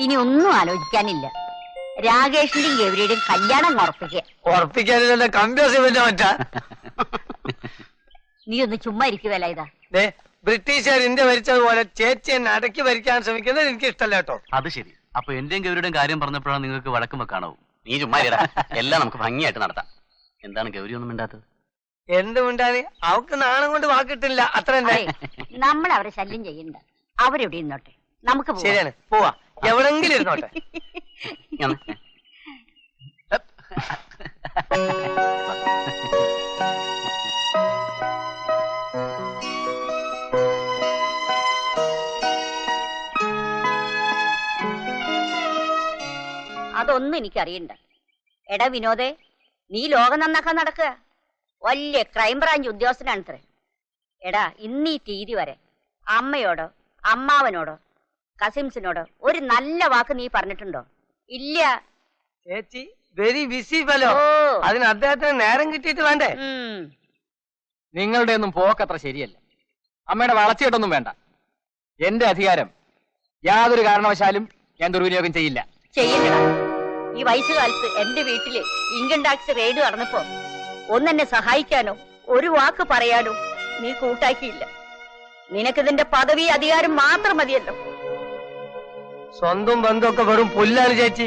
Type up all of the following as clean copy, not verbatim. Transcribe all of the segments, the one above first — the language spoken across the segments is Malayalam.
ഇനി ഒന്നും ആലോചിക്കാനില്ല. രാകേഷിന്റെയും ഗൗരിയുടെയും കല്യാണം ഉറപ്പിക്കാനില്ല. കമ്പ്യൂസിമെന്റ് മാറ്റാ. നീ ഒന്ന് ചുമ്മാ ഇരിക്കുവല്ല. ഇതാ ബ്രിട്ടീഷുകാർ ഇന്ത്യ ഭരിച്ചതുപോലെ ചേച്ചി എന്നെ അടക്കി ഭരിക്കാൻ ശ്രമിക്കുന്നത് എനിക്ക് ഇഷ്ടമല്ല കേട്ടോ. അത് ശരി. അപ്പൊ എന്റെയും ഗൗരിയുടെയും കാര്യം പറഞ്ഞപ്പോഴാണ് നിങ്ങൾക്ക് വഴക്കം വെക്കാണോ? നീ ചുമ്മാ എല്ലാം നമുക്ക് ഭംഗിയായിട്ട് നടത്താം. എന്താണ് ഗൗരി ഒന്നും മിണ്ടാത്തത്? എന്ത് മിണ്ടാന്? അവക്ക് നാണം കൊണ്ട് വാക്കിട്ടില്ല. അത്ര തന്നെ. നമ്മൾ അവരെ ശല്യം ചെയ്യണ്ട. അവരെവിടെ ഇരുന്നോട്ടെ, നമുക്ക് ശരിയാണ്. പോവാ, എവിടെങ്കിലും ഇരുന്നോട്ടെ. അതൊന്നും എനിക്കറിയണ്ട. എടാ വിനോദേ, നീ ലോകം നന്നാക്കാൻ നടക്കുക. വലിയ ക്രൈംബ്രാഞ്ച് ഉദ്യോഗസ്ഥനാണത്രേ. എടാ, ഇന്നീ തീയതി വരെ അമ്മയോടോ അമ്മാവനോടോ കസിൻസിനോടോ ഒരു നല്ല വാക്ക് നീ പറഞ്ഞിട്ടുണ്ടോ? ഇല്ല. ചേച്ചി വെരി ബിസി ഫെലോ. അതിന് അദ്ദേഹത്തിന് നേരം കിട്ടിയിട്ട് വേണ്ടേ? നിങ്ങളുടെ ഒന്നും പോക്കത്ര ശരിയല്ല. അമ്മയുടെ വളച്ചിട്ടൊന്നും വേണ്ട. എന്റെ അധികാരം യാതൊരു കാരണവശാലും ഞാൻ ദുർവിനിയോഗം ചെയ്യില്ല. ചെയ്യണ്ടടാ. ഈ വയസ്സുകാലത്ത് എന്റെ വീട്ടില് ഇൻകം ടാക്സ് റെയ്ഡ് നടന്നപ്പോ ഒന്നെന്നെ സഹായിക്കാനോ ഒരു വാക്ക് പറയാനോ നീ കൂട്ടാക്കിയില്ല. നിനക്കിതിന്റെ പദവി അധികാരം മാത്രം മതിയല്ലോ. സ്വന്തം ബന്ധമൊക്കെ വെറും പുല്ലാണ് ചേച്ചി.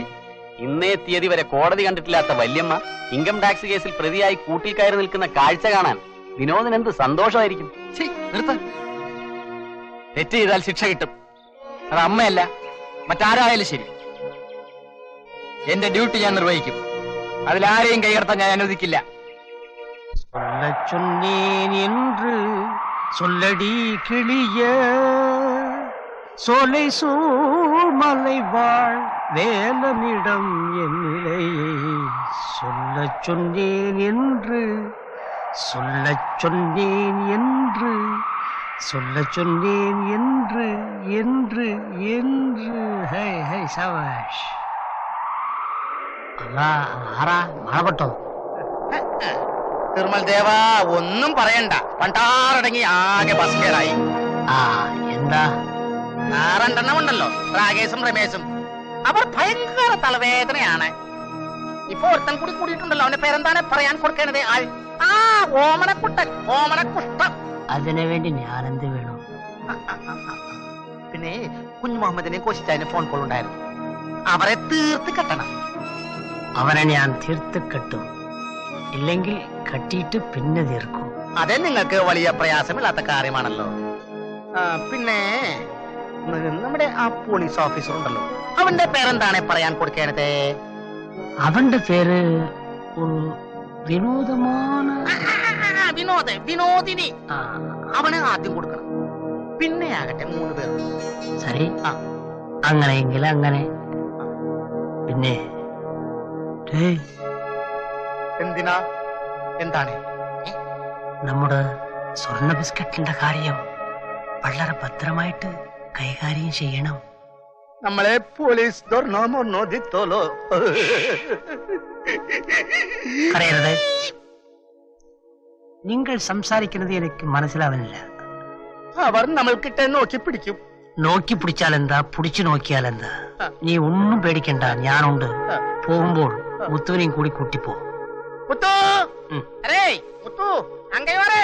ഇന്നേ തീയതി വരെ കോടതി കണ്ടിട്ടില്ലാത്ത വല്യമ്മ ഇൻകം ടാക്സ് കേസിൽ പ്രതിയായി കൂട്ടിൽ കയറി നിൽക്കുന്ന കാഴ്ച കാണാൻ വിനോദിന് എന്ത് സന്തോഷമായിരിക്കും. തെറ്റ് ചെയ്താൽ ശിക്ഷ കിട്ടും. അത് അമ്മയല്ല മറ്റാരായാലും ശരി. എന്റെ ഡ്യൂട്ടി ഞാൻ നിർവഹിക്കും. അതിലാരെയും കൈകടത്താൻ ഞാൻ അനുവദിക്കില്ല. என்று சொல்லடி கிளிய சோலை சூழ்மலை வாழ் வேலனிடம் என் நிலையை சொல்லச் சொன்னேன் என்று சொல்லச் சொன்னேன் என்று சொல்லச் சொன்னேன் என்று என்று என்று ഹൈ ഹൈ സവാഷ്. അല്ല ആരാ മഴപെട്ടോ? തിരുമൽ ദേവ, ഒന്നും പറയണ്ട. പണ്ടാറടങ്ങി ആകെ ബസ്കേടായി. എന്താ? 6 ഉണ്ടല്ലോ, രാകേശും രമേശും. അവർ ഭയങ്കര തലവേദനയാണ്. ഇപ്പൊ ഒരുത്തൻ കൂടി കൂടിയിട്ടുണ്ടല്ലോ. അവന്റെ പേരെന്താണ് പറയാൻ കൊടുക്കേണ്ടത്? ആൾ ഓമനക്കുട്ടൻ, ഓമനക്കുട്ടൻ. അതിനു വേണ്ടി ഞാൻ എന്ത് വേണം? പിന്നെ കുഞ്ഞു മുഹമ്മദിനെ കോശിച്ചതിന് ഫോൺ കോൾ ഉണ്ടായിരുന്നു. അവരെ തീർത്ത് കെട്ടണം. അവനെ ഞാൻ തീർത്ത് കെട്ടും. ഇല്ലെങ്കിൽ കെട്ടിയിട്ട് പിന്നെ തീർക്കും. അതെ, നിങ്ങൾക്ക് വലിയ പ്രയാസമില്ലാത്ത കാര്യമാണല്ലോ. പിന്നെ നമ്മുടെ ആ പോലീസ് ഓഫീസർ ഉണ്ടല്ലോ, അവന്റെ പേരെന്താണ് പറയാൻ കൊടുക്കേണ്ടത്? അവന്റെ പേര് വിനോദമാണ്. വിനോദിനി. അവന് ആദ്യം കൊടുക്കണം. പിന്നെ ആകട്ടെ 3 പേർ. ശരി, അങ്ങനെയെങ്കിൽ അങ്ങനെ. പിന്നെ എന്തിനാ? എന്താണ്? നമ്മുടെ സ്വർണ്ണ ബിസ്ക്കറ്റിന്റെ കാര്യം വളരെ ഭദ്രമായിട്ട് കൈകാര്യം ചെയ്യണം. നമ്മളെ പോലീസ് അറിയരുത്. നിങ്ങൾ സംസാരിക്കുന്നത് എനിക്ക് മനസ്സിലാവുന്നില്ല. അവർ നമ്മൾക്കിട്ട് നോക്കി പിടിക്കും. നോക്കി പിടിച്ചാൽ എന്താ, പിടിച്ചു നോക്കിയാൽ എന്താ? നീ ഒന്നും പേടിക്കണ്ട, ഞാനുണ്ട്. പോകുമ്പോൾ മുത്തുവിനെയും കൂടി കൂട്ടിപ്പോ. മുത്തു, അരേ മുത്തു, അങ്ങയോരേ.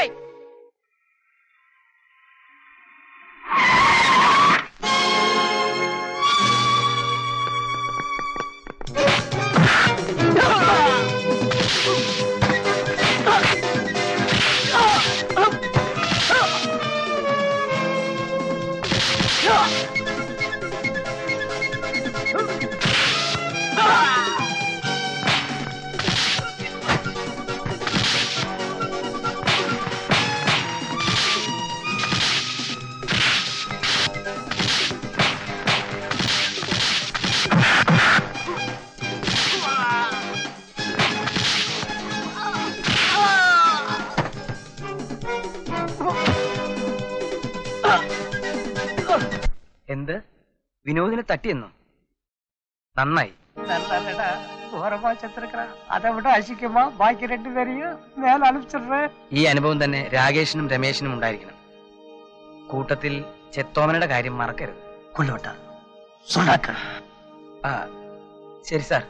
എന്ത്? വിനോദിനെ തട്ടിയെന്നോ? നന്നായി. ഈ അനുഭവം തന്നെ രാകേഷിനും രമേശിനും ഉണ്ടായിരിക്കണം. കൂട്ടത്തിൽ ചെത്തോമനയുടെ കാര്യം മറക്കരുത്. കൊല്ലോട്ട ശരി സാർ,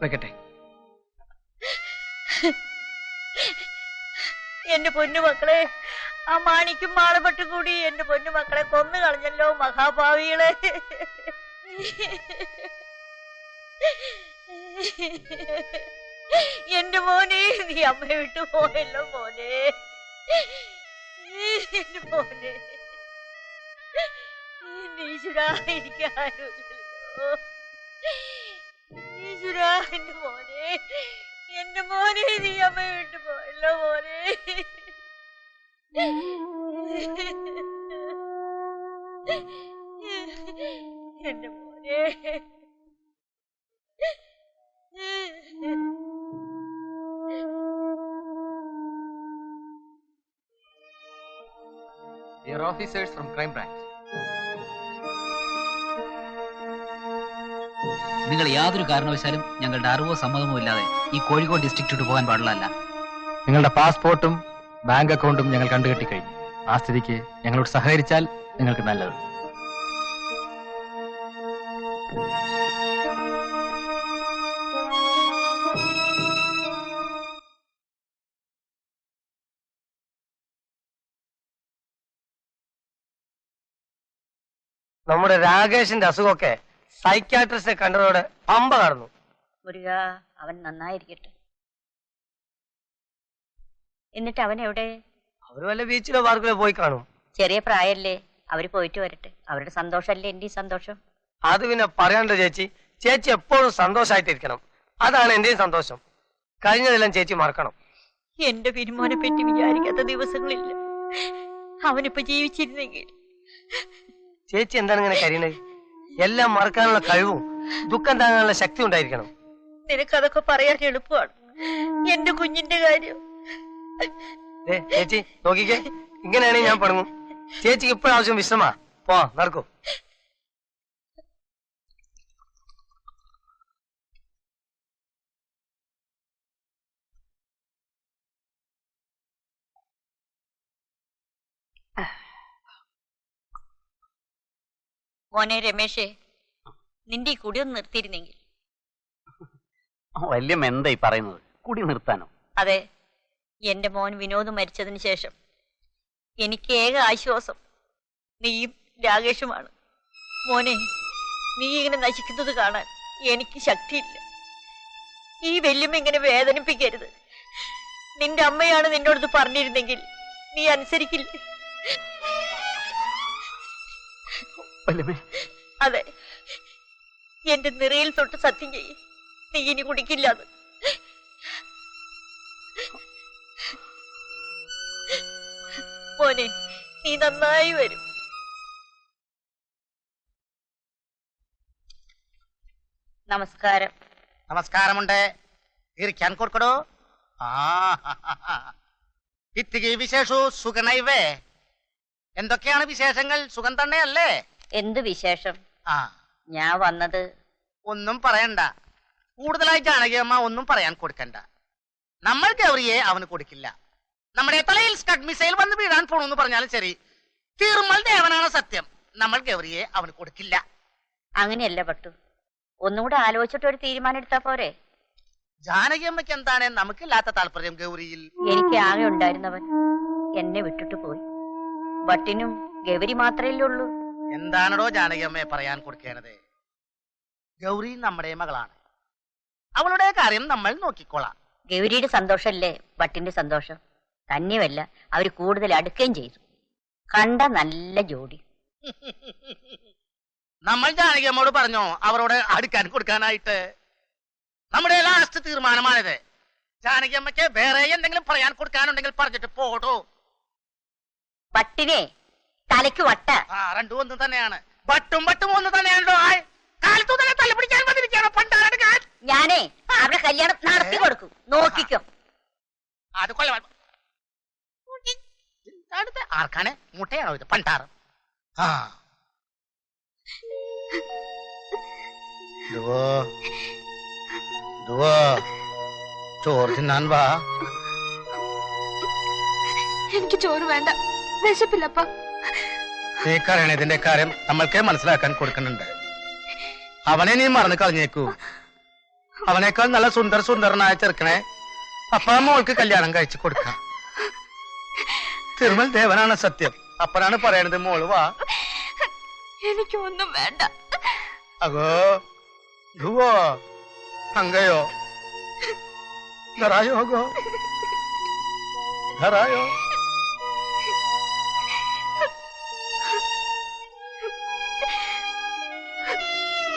വെക്കട്ടെ. എന്റെ പൊന്നു മക്കളെ, ആ മാണിക്കും മാളപ്പെട്ടും കൂടി എന്റെ പൊന്നു മക്കളെ കൊന്നു കളഞ്ഞല്ലോ മഹാഭാവികളെ. എന്റെ മോനെ, നീ അമ്മയെ വിട്ടു പോയല്ലോ മോനെ. എന്റെ മോനെ, ഈശ്വരാ, എനിക്ക് ആരുമില്ലല്ലോ. ഈശ്വരാ, എന്റെ മോനെ, എന്റെ മോനെ, നീ അമ്മയെ വിട്ടു പോയല്ലോ മോനെ. എന്റെ മോനെ. Dear officers from Crime Branch. നിങ്ങൾ യാതൊരു കാരണവശാലും ഞങ്ങളുടെ അറിവോ സമ്മതമോ ഇല്ലാതെ ഈ കോഴിക്കോട് ഡിസ്ട്രിക്റ്റ് വിട്ടു പോകാൻ പാടുള്ളതല്ല. നിങ്ങളുടെ പാസ്പോർട്ടും ബാങ്ക് അക്കൗണ്ടും ഞങ്ങൾ കണ്ടുകെട്ടി കഴിഞ്ഞു. ആ സ്ഥിതിക്ക് ഞങ്ങളോട് സഹകരിച്ചാൽ നിങ്ങൾക്ക് നല്ലത്. നമ്മുടെ രാകേഷിന്റെ അസുഖമൊക്കെ സൈക്യാട്രിസ്റ്റിനെ കണ്ടതോടെ പമ്പ കടന്നു. മുരുക, അവൻ നന്നായിരിക്കട്ടെ. എന്നിട്ട് അവൻ എവിടെ? അവര് വല്ല ബീച്ചിലോ പാർക്കിലോ പോയി കാണും. ചെറിയ പ്രായല്ലേ, അവര് പോയിട്ട് വരട്ടെ. അവരുടെ സന്തോഷല്ലേ എന്റെ സന്തോഷം. അത് പിന്നെ പറയാണ്ടോ ചേച്ചി? ചേച്ചി എപ്പോഴും സന്തോഷമായിട്ടിരിക്കണം. അതാണ് എന്റെയും സന്തോഷം. കഴിഞ്ഞതെല്ലാം ചേച്ചി മറക്കണം. എന്റെ പിരിമോനെ പറ്റി വിചാരിക്കാത്ത ദിവസങ്ങളില്ല. അവനിപ്പോ ജീവിച്ചിരുന്നെങ്കിൽ. ചേച്ചി എന്താണ് ഇങ്ങനെ കരീണത്? എല്ലാം മറക്കാനുള്ള കഴിവും ദുഃഖം താങ്ങാനുള്ള ശക്തി ഉണ്ടായിരിക്കണം. നിനക്കതൊക്കെ പറയാൻ എളുപ്പമാണ്. എന്റെ കുഞ്ഞിന്റെ കാര്യം. ചേച്ചി നോക്കിക്കേ, ഇങ്ങനെയാണെങ്കിൽ ഞാൻ പടങ്ങും. ചേച്ചിക്ക് ഇപ്പോഴാവശ്യം വിശ്രമാ. പോ, നടക്കൂ. മോനെ രമേശേ, നിന്റെ ഈ കുടി ഒന്ന് നിർത്തിയിരുന്നെങ്കിൽ. വല്യമ്മ എന്തായി പറയുന്നത്? കുടി നിർത്താനോ? അതെ, എന്റെ മോൻ വിനോദ് മരിച്ചതിന് ശേഷം എനിക്ക് ഏക ആശ്വാസം നീയും രാകേഷുമാണ്. മോനെ, നീ ഇങ്ങനെ നശിക്കുന്നത് കാണാൻ എനിക്ക് ശക്തിയില്ല. ഈ വല്യമ്മ ഇങ്ങനെ വേദനിപ്പിക്കരുത്. നിന്റെ അമ്മയാണ് നിന്നോടത് പറഞ്ഞിരുന്നെങ്കിൽ നീ അനുസരിക്കില്ലേ? അതെ, എന്റെ നിറയിൽ തൊട്ട് സത്യം ചെയ്യ്, നീ ഇനി കുടിക്കില്ലാന്ന്. മോനെ, നീ നന്നായി വരും. നമസ്കാരം. നമസ്കാരമുണ്ട്. ഇരിക്കാൻ കൊടുക്കടോ. ഇത്തിരി വിശേഷു സുഖനൈവേ. എന്തൊക്കെയാണ് വിശേഷങ്ങൾ? സുഖം തന്നെയല്ലേ? എന്ത് വിശേഷം? ഞാൻ വന്നത് ഒന്നും പറയണ്ട. കൂടുതലായി ജാനകിയമ്മ ഒന്നും പറയാൻ കൊടുക്കണ്ട. നമ്മൾ ഗൗരിയെ അവന് കൊടുക്കില്ല. നമ്മുടെ തലയിൽ സ്കഡ് മിസൈൽ വന്ന് വീഴാൻ പോണെന്ന് പറഞ്ഞാലും ശരി, തീർമൽ ദേവനാണ് സത്യം. നമ്മൾ ഗൗരിയെ അവന് കൊടുക്കില്ല. അങ്ങനെയല്ല പട്ടു, ഒന്നുകൂടെ ആലോചിച്ചിട്ട് ഒരു തീരുമാനം എടുത്താ പോരെ? ജാനകിയമ്മയ്ക്ക് എന്താണ് നമുക്കില്ലാത്ത താല്പര്യം ഗൗരിയിൽ? എനിക്ക് ആകെ ഉണ്ടായിരുന്നവൻ എന്നെ വിട്ടിട്ട് പോയി. ഭട്ടിനും ഗൗരി മാത്രമല്ലേ ഉള്ളൂ. എന്താണോ ജാനകിയമ്മയെ പറയാൻ കൊടുക്കേണ്ടത്? ഗൗരി നമ്മുടെ മകളാണ്. അവളുടെ കാര്യം നമ്മൾ നോക്കിക്കോളാം. ഗൗരിയുടെ സന്തോഷല്ലേ ഭട്ടിന്റെ സന്തോഷം. തന്നെയുമല്ല, അവര് കൂടുതൽ അടുക്കുകയും ചെയ്തു. കണ്ട നല്ല ജോഡി. നമ്മൾ ജാനകിയമ്മോട് പറഞ്ഞോ അവരോട് അടുക്കാൻ കൊടുക്കാനായിട്ട്? നമ്മുടെ ലാസ്റ്റ് തീരുമാനമാണിത്. ജാനകിയമ്മയ്ക്ക് വേറെ എന്തെങ്കിലും പറയാൻ കൊടുക്കാനുണ്ടെങ്കിൽ പറഞ്ഞിട്ട് പോട്ടോ. ഭട്ടിനെ തലയ്ക്ക് വട്ട. രണ്ടും ഒന്ന് തന്നെയാണ്. ബട്ടും ഒന്ന് തന്നെയാണല്ലോ. കാലത്തു തന്നെ തല പിടിക്കാൻ വന്നിരിക്കുകയാണോ പണ്ടാരടുക്കാൻ? ഞാനേ അവരുടെ കല്യാണം നടത്തി കൊടുക്കും, നോക്കിക്കോ. അത് കൊല്ലം. ആർക്കാണ്? മുട്ടയാണോ ഇത്? പണ്ടാറ്. ചോറ് തിന്നാൻ വാ. എനിക്ക് ചോറ് വേണ്ട, വിശപ്പില്ലപ്പ. നീ കരയണതിന്റെ കാര്യം നമ്മൾക്ക് മനസ്സിലാക്കാൻ കൊടുക്കുന്നുണ്ട്. അവനെ നീ മറന്നു കളഞ്ഞേക്കൂ. അവനേക്കാൾ നല്ല സുന്ദരനായ ചെറുക്കനെ അപ്പ മോൾക്ക് കല്യാണം കഴിച്ചു കൊടുക്കാം. തിരുമൽ ദേവനാണ് സത്യം. അപ്പനാണ് പറയണത് മോള് വാ. എനിക്കൊന്നും വേണ്ട. അഗോ ധുവോ അങ്ങയോ ധരായോ